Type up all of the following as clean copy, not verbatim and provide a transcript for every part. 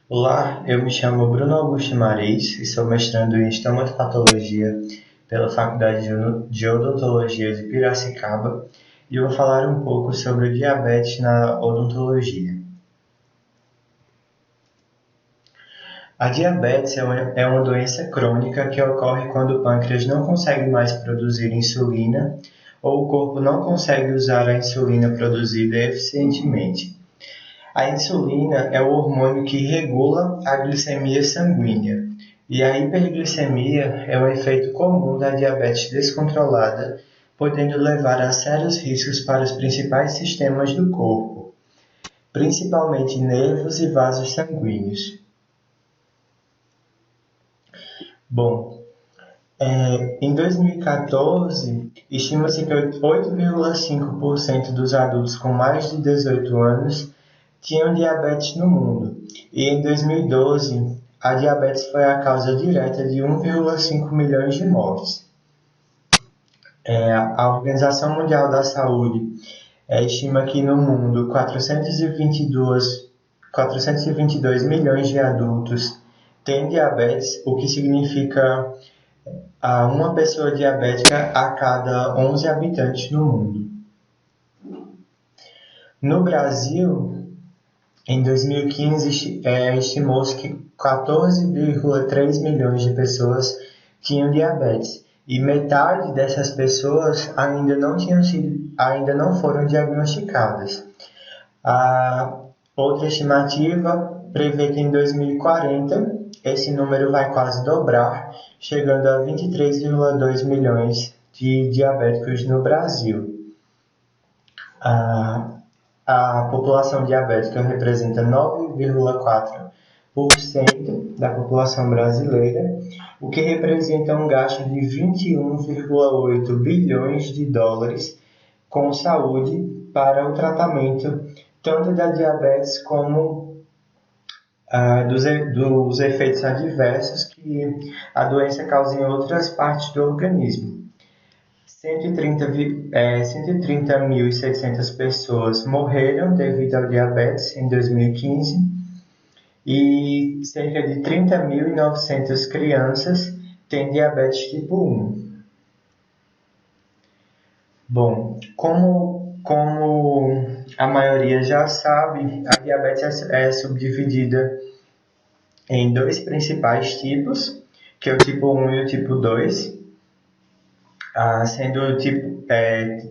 Olá, eu me chamo Bruno Augusto Maris e sou mestrando em estomatopatologia pela Faculdade de Odontologia de Piracicaba e eu vou falar um pouco sobre o diabetes na odontologia. A diabetes é uma doença crônica que ocorre quando o pâncreas não consegue mais produzir insulina ou o corpo não consegue usar a insulina produzida eficientemente. A insulina é o hormônio que regula a glicemia sanguínea, e a hiperglicemia é um efeito comum da diabetes descontrolada, podendo levar a sérios riscos para os principais sistemas do corpo, principalmente nervos e vasos sanguíneos. Bom, em 2014, estima-se que 8,5% dos adultos com mais de 18 anos tinham diabetes no mundo, e em 2012, a diabetes foi a causa direta de 1,5 milhões de mortes. A Organização Mundial da Saúde estima que no mundo 422 milhões de adultos têm diabetes, o que significa uma pessoa diabética a cada 11 habitantes no mundo. No Brasil, em 2015, estimou-se que 14,3 milhões de pessoas tinham diabetes e metade dessas pessoas ainda não foram diagnosticadas. A outra estimativa prevê que em 2040 esse número vai quase dobrar, chegando a 23,2 milhões de diabéticos no Brasil. A população diabética representa 9,4% da população brasileira, o que representa um gasto de 21,8 bilhões de dólares com saúde para o tratamento tanto da diabetes como dos efeitos adversos que a doença causa em outras partes do organismo. 130.600 pessoas morreram devido ao diabetes em 2015 e cerca de 30.900 crianças têm diabetes tipo 1. Bom, como a maioria já sabe, a diabetes é subdividida em dois principais tipos, que é o tipo 1 e o tipo 2.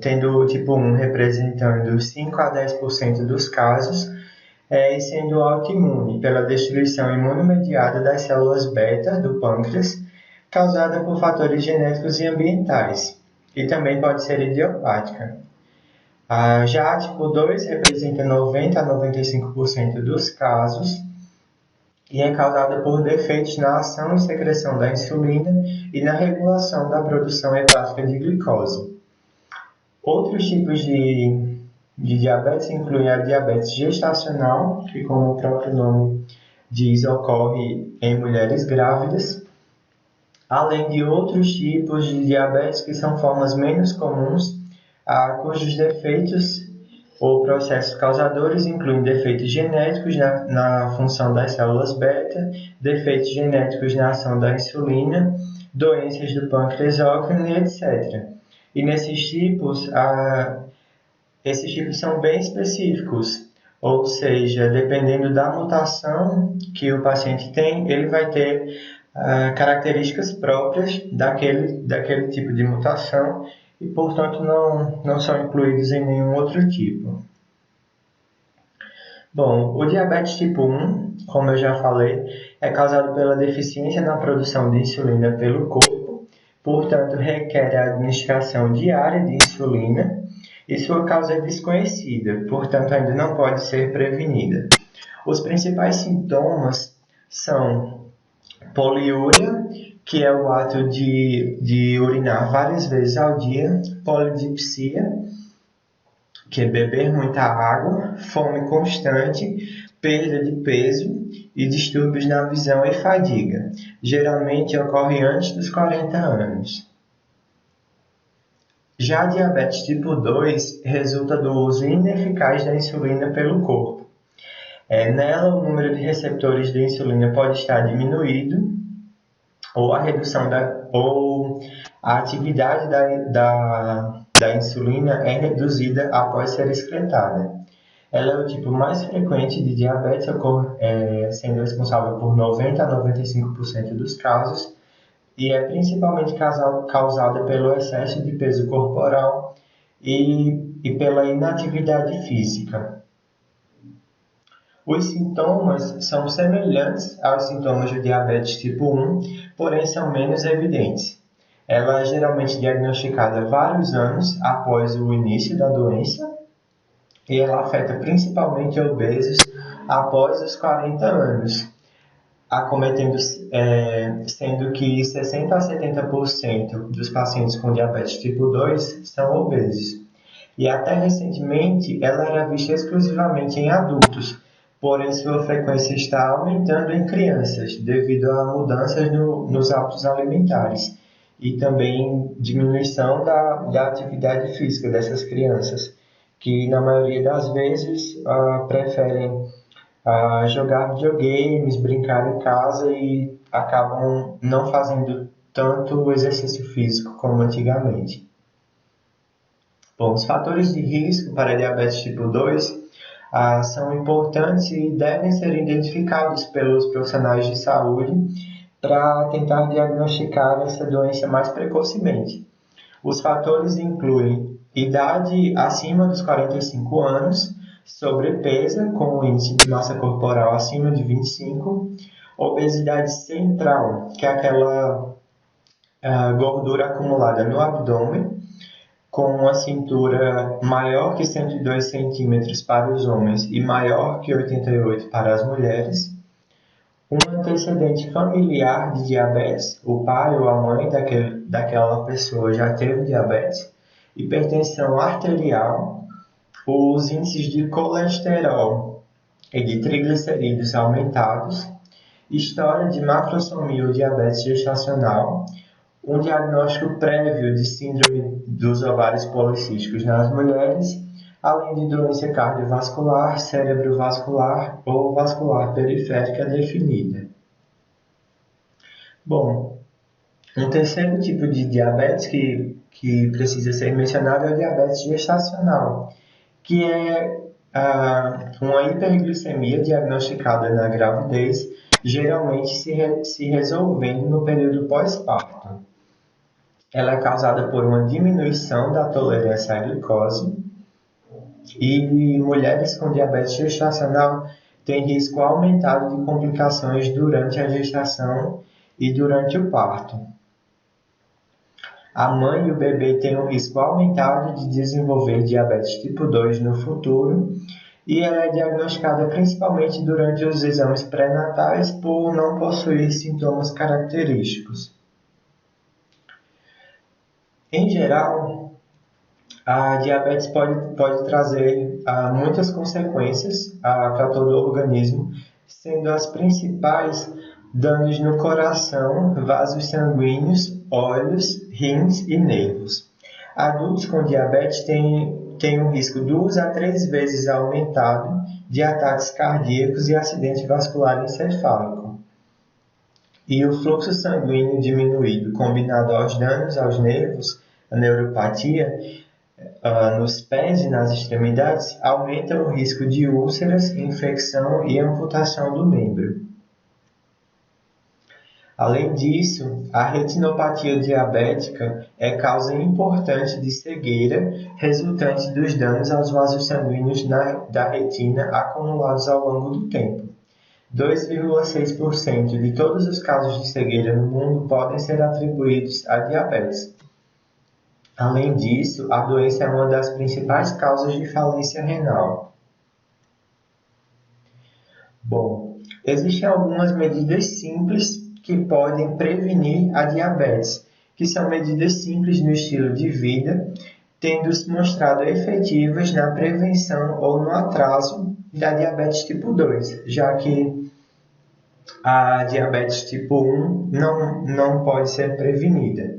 Tendo o tipo 1 representando 5 a 10% dos casos, e sendo autoimune pela destruição imunomediada das células beta do pâncreas, causada por fatores genéticos e ambientais, e também pode ser idiopática. Já a tipo 2 representa 90 a 95% dos casos, e é causada por defeitos na ação e secreção da insulina e na regulação da produção hepática de glicose. Outros tipos de diabetes incluem a diabetes gestacional, que, como o próprio nome diz, ocorre em mulheres grávidas, além de outros tipos de diabetes que são formas menos comuns, cujos defeitos ou processos causadores incluem defeitos genéticos na função das células beta, defeitos genéticos na ação da insulina, doenças do pâncreas exócrino e etc. E esses tipos são bem específicos, ou seja, dependendo da mutação que o paciente tem, ele vai ter características próprias daquele tipo de mutação e, portanto, não são incluídos em nenhum outro tipo. Bom, o diabetes tipo 1, como eu já falei, é causado pela deficiência na produção de insulina pelo corpo, portanto, requer a administração diária de insulina e sua causa é desconhecida, portanto, ainda não pode ser prevenida. Os principais sintomas são poliúria, que é o ato de urinar várias vezes ao dia, polidipsia, que é beber muita água, fome constante, perda de peso e distúrbios na visão e fadiga. Geralmente ocorre antes dos 40 anos. Já a diabetes tipo 2 resulta do uso ineficaz da insulina pelo corpo. Nela, o número de receptores de insulina pode estar diminuído, ou ou a atividade da insulina é reduzida após ser excretada. Ela é o tipo mais frequente de diabetes, sendo responsável por 90 a 95% dos casos, e é principalmente causada pelo excesso de peso corporal e pela inatividade física. Os sintomas são semelhantes aos sintomas do diabetes tipo 1, porém são menos evidentes. Ela é geralmente diagnosticada vários anos após o início da doença e ela afeta principalmente obesos após os 40 anos, sendo que 60 a 70% dos pacientes com diabetes tipo 2 são obesos. E até recentemente ela era vista exclusivamente em adultos, porém sua frequência está aumentando em crianças devido a mudanças nos hábitos alimentares e também diminuição da atividade física dessas crianças, que na maioria das vezes preferem jogar videogames, brincar em casa e acabam não fazendo tanto exercício físico como antigamente. Bom, os fatores de risco para diabetes tipo 2 são importantes e devem ser identificados pelos profissionais de saúde para tentar diagnosticar essa doença mais precocemente. Os fatores incluem idade acima dos 45 anos, sobrepeso com índice de massa corporal acima de 25, obesidade central, que é aquela gordura acumulada no abdômen, com uma cintura maior que 102 centímetros para os homens e maior que 88 para as mulheres, um antecedente familiar de diabetes, o pai ou a mãe daquela pessoa já teve diabetes, hipertensão arterial, os índices de colesterol e de triglicerídeos aumentados, história de macrosomia ou diabetes gestacional, um diagnóstico prévio de síndrome dos ovários policísticos nas mulheres, além de doença cardiovascular, cerebrovascular ou vascular periférica definida. Bom, um terceiro tipo de diabetes que precisa ser mencionado é o diabetes gestacional, que é uma hiperglicemia diagnosticada na gravidez, geralmente se resolvendo no período pós-parto. Ela é causada por uma diminuição da tolerância à glicose e mulheres com diabetes gestacional têm risco aumentado de complicações durante a gestação e durante o parto. A mãe e o bebê têm um risco aumentado de desenvolver diabetes tipo 2 no futuro e ela é diagnosticada principalmente durante os exames pré-natais por não possuir sintomas característicos. Em geral, a diabetes pode trazer muitas consequências para todo o organismo, sendo as principais danos no coração, vasos sanguíneos, olhos, rins e nervos. Adultos com diabetes têm um risco 2 a 3 vezes aumentado de ataques cardíacos e acidente vascular encefálico. E o fluxo sanguíneo diminuído, combinado aos danos aos nervos, a neuropatia, nos pés e nas extremidades, aumenta o risco de úlceras, infecção e amputação do membro. Além disso, a retinopatia diabética é causa importante de cegueira resultante dos danos aos vasos sanguíneos da retina acumulados ao longo do tempo. 2,6% de todos os casos de cegueira no mundo podem ser atribuídos à diabetes. Além disso, a doença é uma das principais causas de falência renal. Bom, existem algumas medidas simples que podem prevenir a diabetes, que são medidas simples no estilo de vida, tendo se mostrado efetivas na prevenção ou no atraso da diabetes tipo 2, já que a diabetes tipo 1 não pode ser prevenida.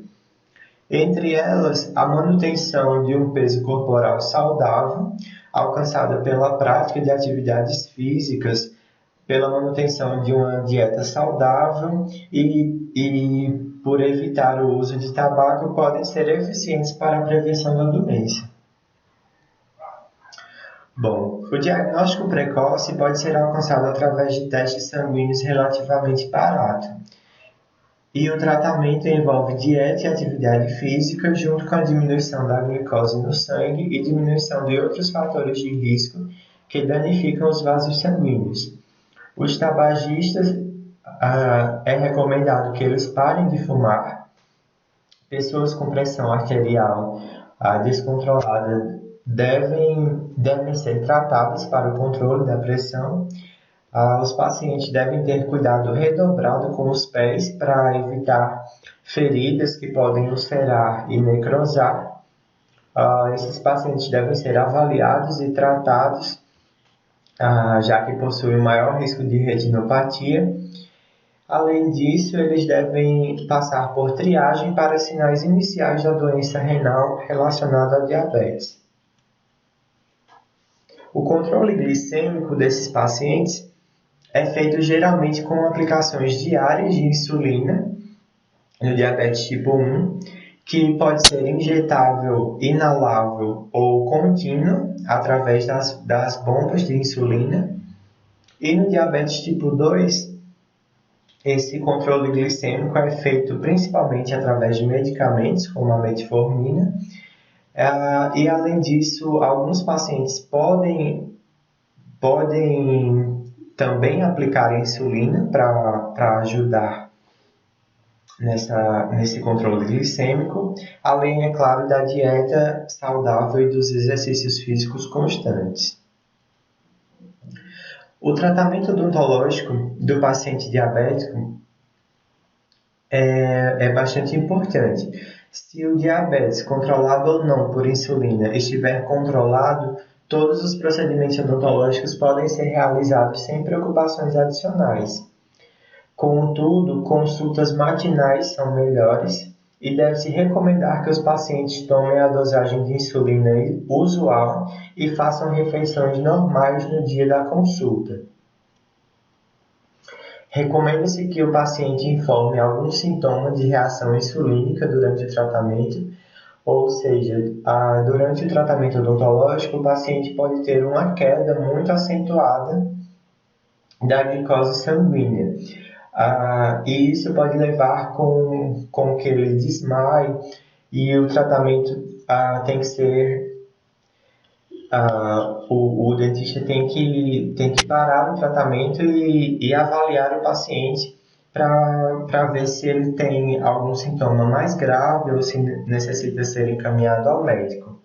Entre elas, a manutenção de um peso corporal saudável, alcançada pela prática de atividades físicas, pela manutenção de uma dieta saudável e por evitar o uso de tabaco, podem ser eficientes para a prevenção da doença. Bom, o diagnóstico precoce pode ser alcançado através de testes sanguíneos relativamente baratos. E o tratamento envolve dieta e atividade física, junto com a diminuição da glicose no sangue e diminuição de outros fatores de risco que danificam os vasos sanguíneos. Os tabagistas, é recomendado que eles parem de fumar. Pessoas com pressão arterial descontrolada devem ser tratadas para o controle da pressão. Os pacientes devem ter cuidado redobrado com os pés para evitar feridas que podem ulcerar e necrosar. Esses pacientes devem ser avaliados e tratados, já que possuem maior risco de retinopatia. Além disso, eles devem passar por triagem para sinais iniciais da doença renal relacionada ao diabetes. O controle glicêmico desses pacientes é feito geralmente com aplicações diárias de insulina no diabetes tipo 1, que pode ser injetável, inalável ou contínua através das bombas de insulina. E no diabetes tipo 2, esse controle glicêmico é feito principalmente através de medicamentos, como a metformina. E além disso, alguns pacientes podem também aplicar insulina para ajudar nesse controle glicêmico, além, é claro, da dieta saudável e dos exercícios físicos constantes. O tratamento odontológico do paciente diabético é bastante importante. Se o diabetes, controlado ou não por insulina, estiver controlado, todos os procedimentos odontológicos podem ser realizados sem preocupações adicionais. Contudo, consultas matinais são melhores e deve-se recomendar que os pacientes tomem a dosagem de insulina usual e façam refeições normais no dia da consulta. Recomenda-se que o paciente informe algum sintoma de reação insulínica durante o tratamento, ou seja, durante o tratamento odontológico, o paciente pode ter uma queda muito acentuada da glicose sanguínea. E isso pode levar com que ele desmaie, e o tratamento tem que ser... o dentista tem que parar o tratamento e avaliar o paciente para ver se ele tem algum sintoma mais grave ou se necessita ser encaminhado ao médico.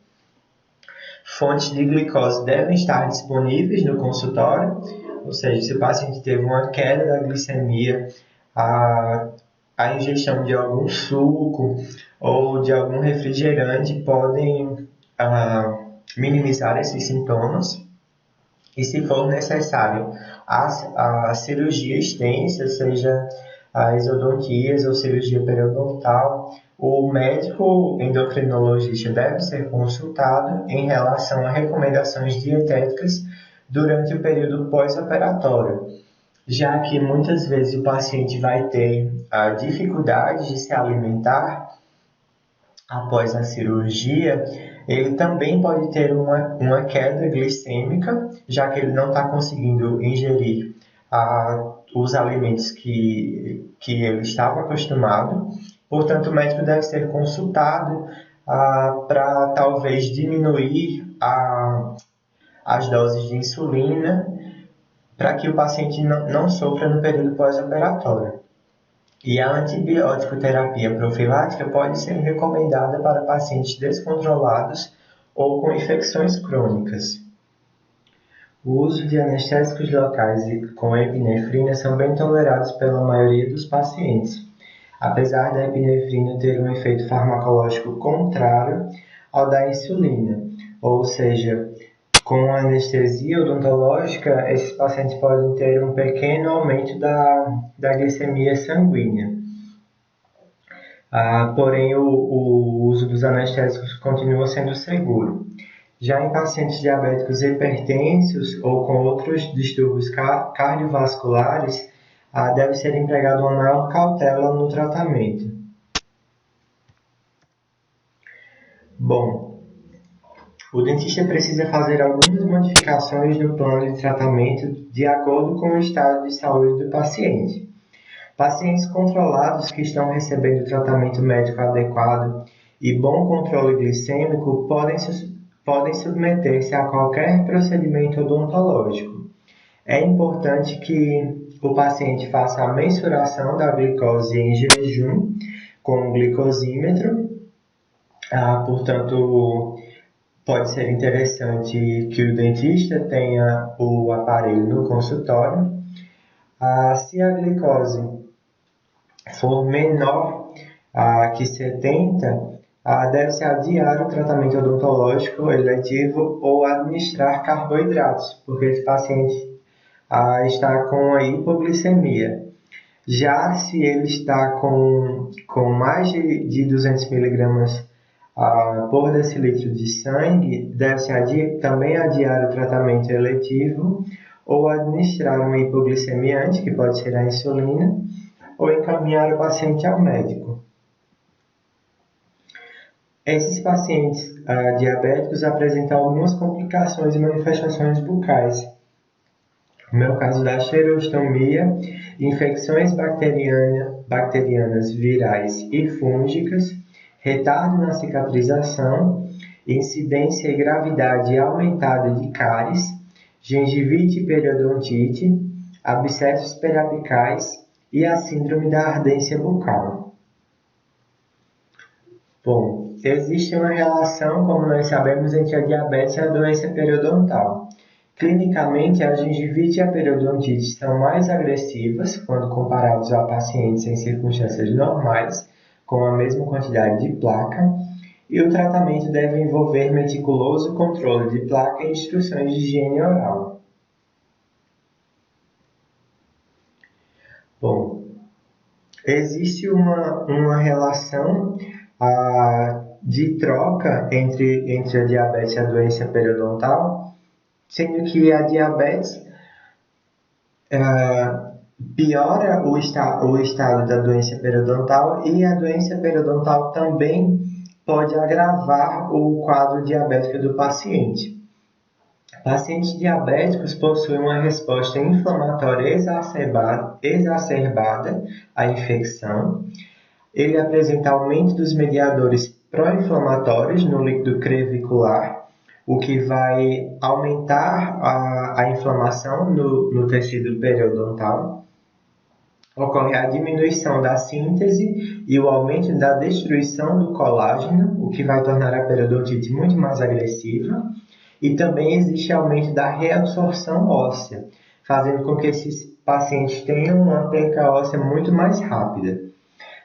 Fontes de glicose devem estar disponíveis no consultório, ou seja, se o paciente teve uma queda da glicemia, a ingestão de algum suco ou de algum refrigerante podem minimizar esses sintomas. E se for necessário a cirurgia extensa, seja a exodontias ou cirurgia periodontal, o médico endocrinologista deve ser consultado em relação a recomendações dietéticas durante o período pós-operatório, já que muitas vezes o paciente vai ter a dificuldade de se alimentar após a cirurgia. Ele também pode ter uma queda glicêmica, já que ele não está conseguindo ingerir os alimentos que ele estava acostumado. Portanto, o médico deve ser consultado para talvez diminuir as doses de insulina, para que o paciente não sofra no período pós-operatório. E a antibiótico terapia profilática pode ser recomendada para pacientes descontrolados ou com infecções crônicas. O uso de anestésicos locais com epinefrina são bem tolerados pela maioria dos pacientes, apesar da epinefrina ter um efeito farmacológico contrário ao da insulina, ou seja, com anestesia odontológica, esses pacientes podem ter um pequeno aumento da glicemia sanguínea. Porém, o uso dos anestésicos continua sendo seguro. Já em pacientes diabéticos hipertensos ou com outros distúrbios cardiovasculares, deve ser empregada uma maior cautela no tratamento. Bom, o dentista precisa fazer algumas modificações no plano de tratamento de acordo com o estado de saúde do paciente. Pacientes controlados que estão recebendo tratamento médico adequado e bom controle glicêmico podem submeter-se a qualquer procedimento odontológico. É importante que o paciente faça a mensuração da glicose em jejum com o glicosímetro. Portanto, pode ser interessante que o dentista tenha o aparelho no consultório. Se a glicose for menor que 70, deve-se adiar o tratamento odontológico eletivo ou administrar carboidratos, porque esse paciente está com a hipoglicemia. Já se ele está com mais de 200 miligramas por decilitro de sangue, deve-se também adiar o tratamento eletivo ou administrar uma hipoglicemiante, que pode ser a insulina, ou encaminhar o paciente ao médico. Esses pacientes diabéticos apresentam algumas complicações e manifestações bucais. No meu caso da xerostomia, infecções bacterianas, virais e fúngicas, retardo na cicatrização, incidência e gravidade aumentada de cáries, gengivite e periodontite, abscessos periapicais e a síndrome da ardência bucal. Bom, existe uma relação, como nós sabemos, entre a diabetes e a doença periodontal. Clinicamente, a gengivite e a periodontite são mais agressivas quando comparados a pacientes em circunstâncias normais, com a mesma quantidade de placa, e o tratamento deve envolver meticuloso controle de placa e instruções de higiene oral. Bom, existe uma relação de troca entre a diabetes e a doença periodontal, sendo que a diabetes piora o estado da doença periodontal e a doença periodontal também pode agravar o quadro diabético do paciente. Pacientes diabéticos possuem uma resposta inflamatória exacerbada à infecção. Ele apresenta aumento dos mediadores pró-inflamatórios no líquido crevicular, o que vai aumentar a inflamação no tecido periodontal. Ocorre a diminuição da síntese e o aumento da destruição do colágeno, o que vai tornar a periodontite muito mais agressiva. E também existe aumento da reabsorção óssea, fazendo com que esses pacientes tenham uma perca óssea muito mais rápida.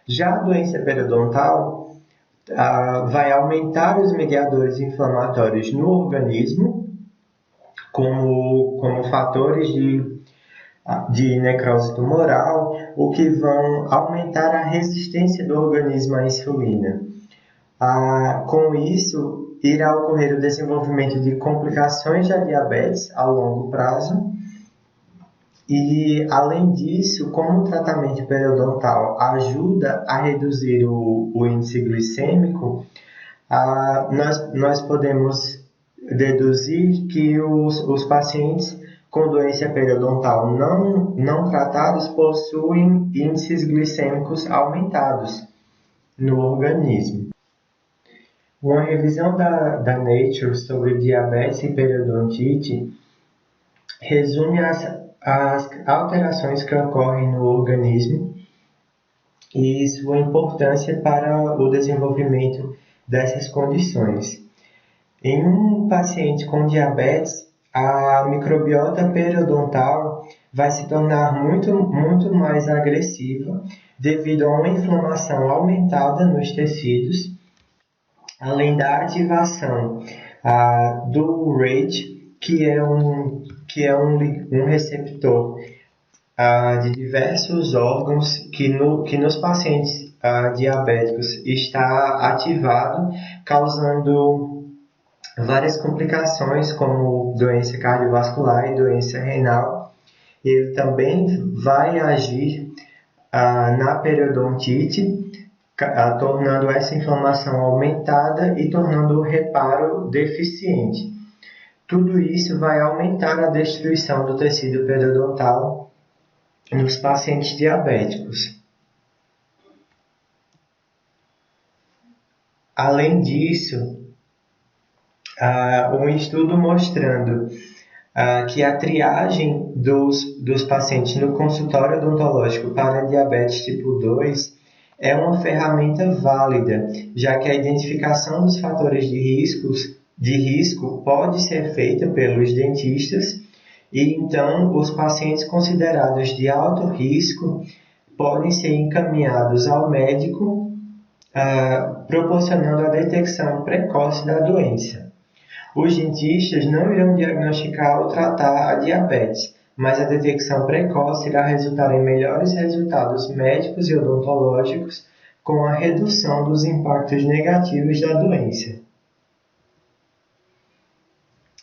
Já a doença periodontal vai aumentar os mediadores inflamatórios no organismo, como fatores de necrose tumoral, o que vão aumentar a resistência do organismo à insulina. Com isso, irá ocorrer o desenvolvimento de complicações da diabetes a longo prazo. E, além disso, como o tratamento periodontal ajuda a reduzir o índice glicêmico, nós podemos deduzir que os pacientes com doença periodontal não tratados possuem índices glicêmicos aumentados no organismo. Uma revisão da Nature sobre diabetes e periodontite resume as alterações que ocorrem no organismo e sua importância para o desenvolvimento dessas condições. Em um paciente com diabetes, a microbiota periodontal vai se tornar muito mais agressiva devido a uma inflamação aumentada nos tecidos, além da ativação do RAGE, que é um receptor de diversos órgãos que nos pacientes diabéticos está ativado, causando várias complicações como doença cardiovascular e doença renal. Ele também vai agir na periodontite, tornando essa inflamação aumentada e tornando o reparo deficiente. Tudo isso vai aumentar a destruição do tecido periodontal nos pacientes diabéticos. Além disso, um estudo mostrando que a triagem dos pacientes no consultório odontológico para diabetes tipo 2 é uma ferramenta válida, já que a identificação dos fatores de risco pode ser feita pelos dentistas e então os pacientes considerados de alto risco podem ser encaminhados ao médico, proporcionando a detecção precoce da doença. Os dentistas não irão diagnosticar ou tratar a diabetes, mas a detecção precoce irá resultar em melhores resultados médicos e odontológicos com a redução dos impactos negativos da doença.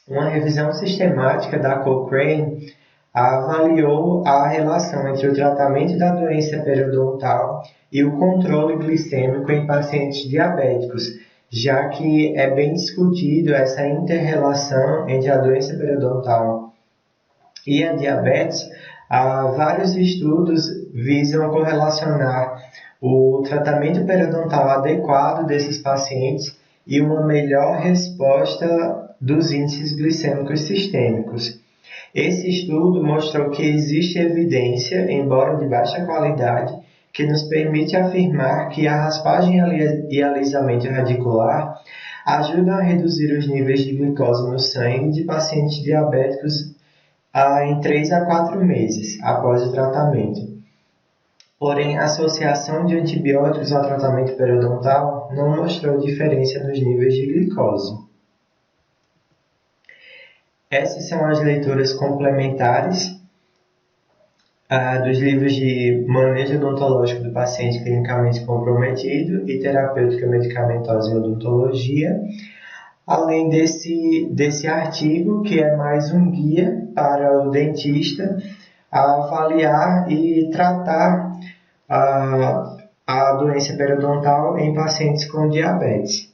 Uma revisão sistemática da Cochrane avaliou a relação entre o tratamento da doença periodontal e o controle glicêmico em pacientes diabéticos, já que é bem discutido essa inter-relação entre a doença periodontal e a diabetes. Vários estudos visam correlacionar o tratamento periodontal adequado desses pacientes e uma melhor resposta dos índices glicêmicos sistêmicos. Esse estudo mostrou que existe evidência, embora de baixa qualidade, que nos permite afirmar que a raspagem e alisamento radicular ajudam a reduzir os níveis de glicose no sangue de pacientes diabéticos em 3 a 4 meses após o tratamento. Porém, a associação de antibióticos ao tratamento periodontal não mostrou diferença nos níveis de glicose. Essas são as leituras complementares dos livros de manejo odontológico do paciente clinicamente comprometido e terapêutica medicamentosa em odontologia, além desse artigo, que é mais um guia para o dentista avaliar e tratar a doença periodontal em pacientes com diabetes.